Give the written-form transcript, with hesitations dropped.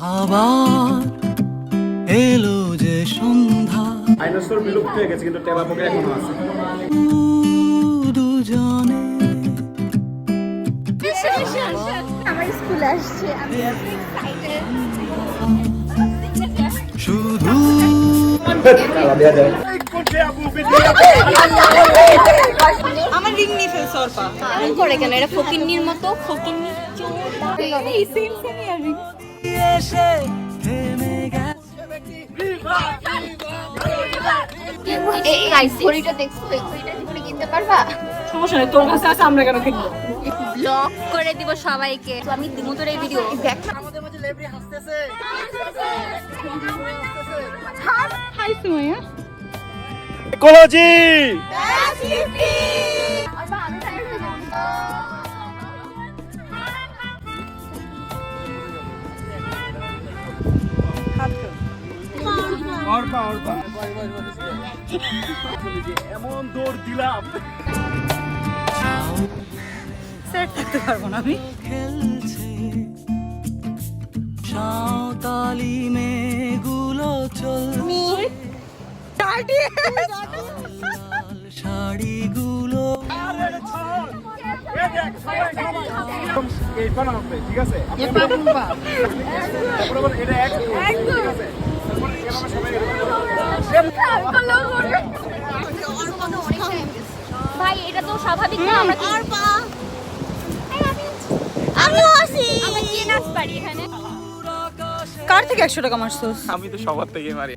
আবার এলো যে সন্ধ্যা, ডাইনোসর বিলুপ্ত হয়ে গেছে কিন্তু তেলাপোকা এখনো আছে। দুজনে আমার স্কুল আসছে, আমি এক্সাইটেড। শুধু আমার রিং নিয়ে ফেলছ অর্পা। এমন করে কেন? এটা ফকিন্নির মতো, ফকিন্নি এই সেম সেম ইয়ারিং। এসে থেমে গেছে। এই গাইস, ঘড়িটা দেখছো? এই ঘড়িটা কি করে কিনতে পারবা? সমস্যা নেই, তোর কাছে আছে, আমরা কেন কিনবো? ব্লক করে দিব সবাইকে। তো আমি দিমু তোর এই ভিডিও দেখ। হাই সুমাইয়া। ইকোলজি এমন দৌড় দিলাম। সেট থাকতে পারবো না আমি। খেলছে সাঁওতালি মেয়েগুলো চলছে, শাড়িগুলো এই বানানো হবে, ঠিক আছে? তারপরে বল, এটা এক, ঠিক আছে? তারপরে এভাবে সবাই ভাই এটা তো স্বাভাবিক না। আমরা আমিও আছি। আমরা কি নাচ পারি এখানে? কার থেকে 100 টাকা মারছস? আমি তো সবার থেকে মারি।